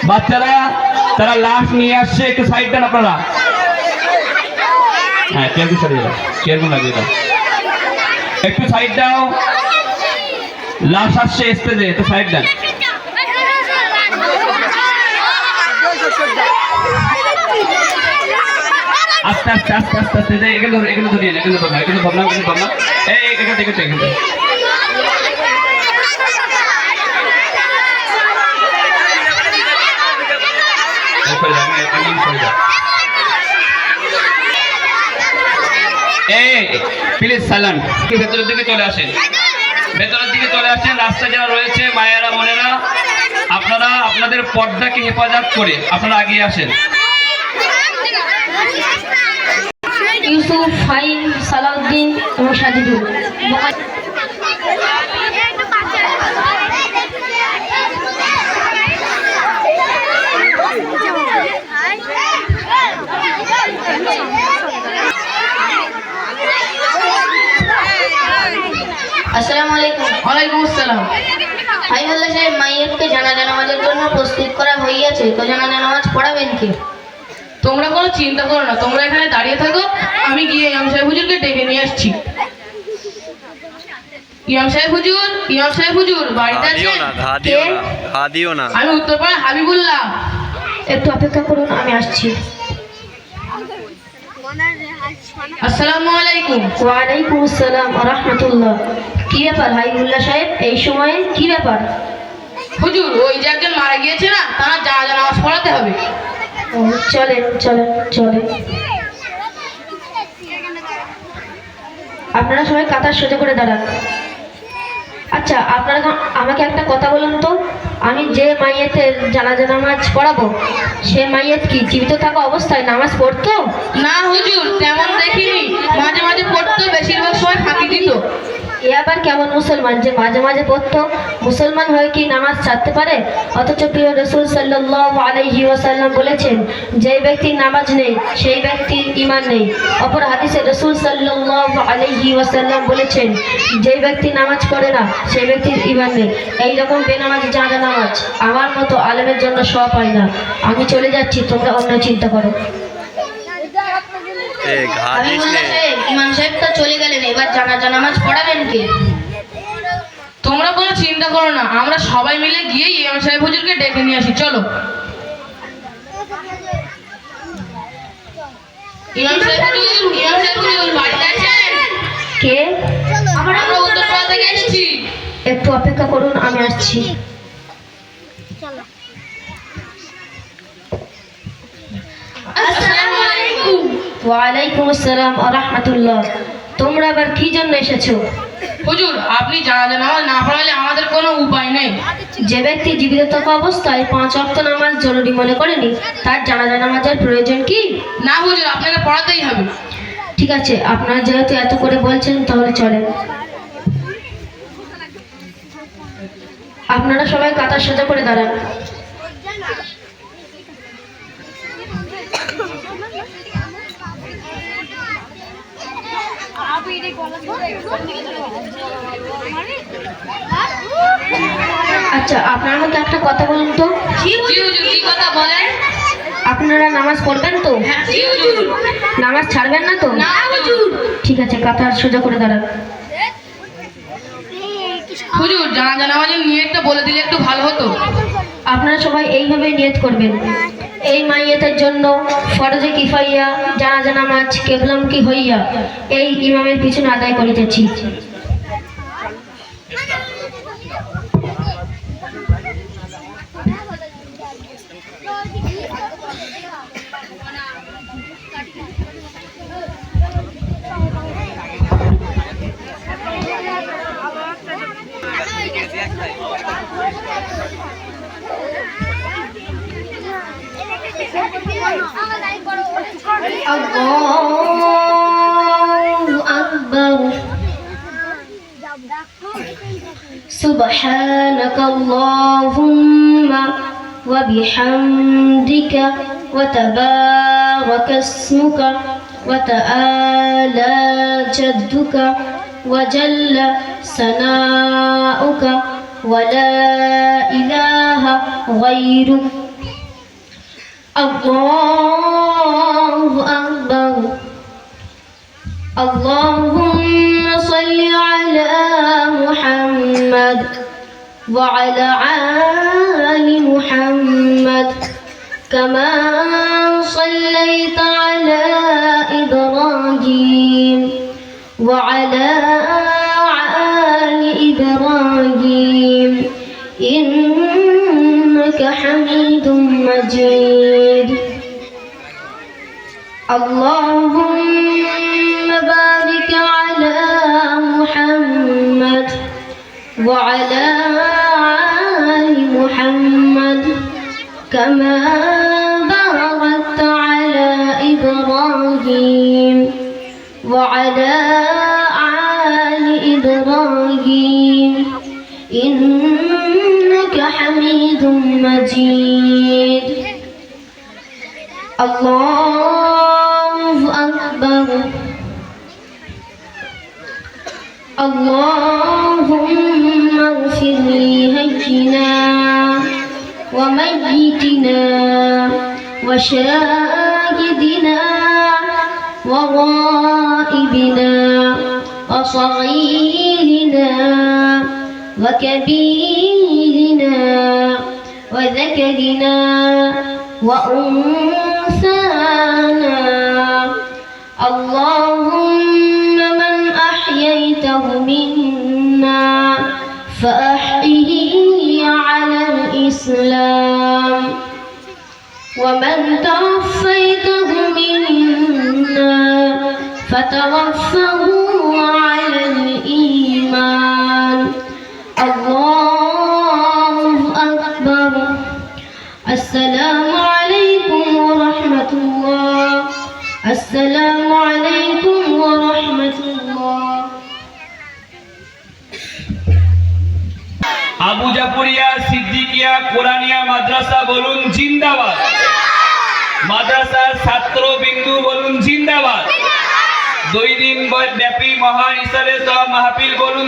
বাচ্চারা তারা লাশ নিয়ে আসছে, একটু সাইড দেন আপনারা। হ্যাঁ, চেয়ারগুলো সরিয়ে দাও, চেয়ারগুলো লাগিয়ে দাও, একটু সাইড দাও। লাশ আসছে স্টেজে, একটু সাইড দেন। আস্তে আস্তে আস্তে আস্তে আস্তে এগুলো এগুলো ধরিয়ে এগুলো ধরনা, এগুলো ধরনা, এগুলো ধরনা। এই এখান থেকে এখান থেকে প্লিজ সালাম, ভেতরের দিকে চলে আসেন, ভেতরের দিকে চলে আসেন। রাস্তায় যারা রয়েছে মায়েরা বোনেরা, আপনারা আপনাদের পর্দাকে হেফাজত করে আপনারা এগিয়ে আসেন। ইউসুফ, ফাহিম, সালাউদ্দিন এবং সাজিদুল। আসসালামু আলাইকুম। ওয়ালাইকুম আসসালাম। হাইবুল্লাহ সাহেব, মাইয়াতকে জানাজা নামাজের জন্য প্রস্তুত করা হইয়াছে, তো জানাজা নামাজ পড়াবেন কি? তোমরা কোনো চিন্তা করো না, তোমরা এখানে দাঁড়িয়ে থাকো, আমি গিয়ে ইমাম সাহেব হুজুরকে ডেকে নিয়ে আসছি। ইমাম সাহেব হুজুর, ইমাম সাহেব হুজুর বাড়িতে আছেন? আমি উত্তরপাড়া হাবিবুল্লাহ। একটু অপেক্ষা করুন, আমি আসছি। আসসালামু আলাইকুম। ওয়ালাইকুম আসসালাম ওয়া রাহমাতুল্লাহ। কি ব্যাপার হাইবুল্লাহ সাহেব, এই সময়ে কি ব্যাপার? হুজুর, ওই যে একজন মারা গিয়েছে না, তার জানাজা নামাজ পড়াতে হবে। ও, চলেন চলেন চলেন। আপনারা সবাই কাতার সোজা করে দাঁড়ান। আচ্ছা, আপনারা আমাকে একটা কথা বলুন তো, আমি যে মাইয়াতের জানাজা নামাজ পড়াবো, সে মাইয়াত কি জীবিত থাকা অবস্থায় নামাজ পড়তো? না হুজুর, তেমন দেখিনি, মাঝে মাঝে পড়তো, বেশিরভাগ সময় ফাঁকি দিত। এ আবার কেমন মুসলমান যে মাঝে মাঝে পড়তো? মুসলমান হয়ে কি নামাজ ছাড়তে পারে? অথচ প্রিয় রাসূল সাল্লাল্লাহু আলাইহি ওয়াসাল্লাম বলেছেন, যে ব্যক্তির নামাজ নেই সেই ব্যক্তির ঈমান নেই। অপর হাদিসে রাসূল সাল্লাল্লাহু আলাইহি ওয়াসাল্লাম বলেছেন, যে ব্যক্তি নামাজ পড়ে না সেই ব্যক্তির ঈমান নেই। এইরকম বেনামাজি জানাজা নামাজ আমার মতো আলেমের জন্য সওয়াব হয় না। আমি চলে যাচ্ছি, তোমরা অন্য চিন্তা করো। ইমাম সাহেব তো চলে গেলেন, এবার জানাজা নামাজ পড়াবেন কে? তোমরা কোনো চিন্তা করো না, আমরা সবাই মিলে গিয়ে ইমাম সাহেব হুজুরকে ডেকে নিয়ে আসি, চলো। ইমাম সাহেব হুজুর, ইমাম সাহেব হুজুর বাড়িতে আছেন? কে? আমরা উত্তরপাড়া থেকে এসেছি। একটু অপেক্ষা করুন, আমি আসছি। আসসালামু আলাইকুম। ওয়ালাইকুম আসসালাম ওয়া রাহমাতুল্লাহ। তোমরা আবার কি জন্য এসেছো? হুজুর, আপনি জানাজা নামাজ না পড়ালে আমাদের কোনো উপায় নেই। যে ব্যক্তি জীবিত থাকা অবস্থায় 5 ওয়াক্ত নামাজ জরুরি মনে করেনি, তার জানাজা নামাজের প্রয়োজন কি? না হুজুর, আপনাকে পড়াতেই হবে। ঠিক আছে, আপনারা যেহেতু এত করে বলছেন তাহলে চলেন। আপনারা সবাই কাতার সোজা করে দাঁড়ান। আচ্ছা, আপনারা আমাকে একটা কথা বলুন তো, জি হুজুর, কি কথা বলেন? আপনারা নামাজ পড়বেন তো? হ্যাঁ জি হুজুর। নামাজ ছাড়বেন না তো? না হুজুর। ঠিক আছে, কাতার সোজা করে দাঁড়ান। হুজুর, জানাজা নামাজের নিয়তটা বলে দিলে একটু ভালো হতো। আপনারা সবাই এইভাবে নিয়ত করবেন, এই মাইয়াতের জন্য ফরজে কিফাইয়া জানাজা নামাজ কেবলামুখী হইয়া এই ইমামের পিছনে আদায় করিতেছি। আল্লাহু আকবার। সুবহানাকাল্লাহুম্মা ওয়া বিহামদিকা ওয়া তাবারাকা ইসমুকা ওয়া তাআলা জাদ্দুকা ওয়া জাল্লা সানাউকা ওয়া লা ইলাহা গায়রুক। الله أكبر. اللهم صل على محمد وعلى آل محمد كما صليت على إبراهيم وعلى آل إبراهيم إنك حميد مجيد. اللهم بارك على محمد وعلى آل محمد كما باركت على إبراهيم وعلى آل إبراهيم إنك حميد مجيد. الله أكبر. اللهم اغفر لهينا وميتنا وشاهدنا وغائبنا وصغيرنا وكبيرنا وذكرنا وأنثانا. اللهم من أحييته منا فأحيه على الإسلام ومن توفيته منا فتوفه على الإيمان. الله أكبر. السلام عليكم ورحمة الله. السلام عليكم ورحمة الله. আবু জাফরিয়া সিদ্দিকিয়া কোরআনিয়া মাদ্রাসা বলুন জিন্দাবাদ। মাদ্রাসার ছাত্রবিন্দু বলুন জিন্দাবাদ। 2 দিন ব্যাপী মহান ইসলামের মাহফিল বলুন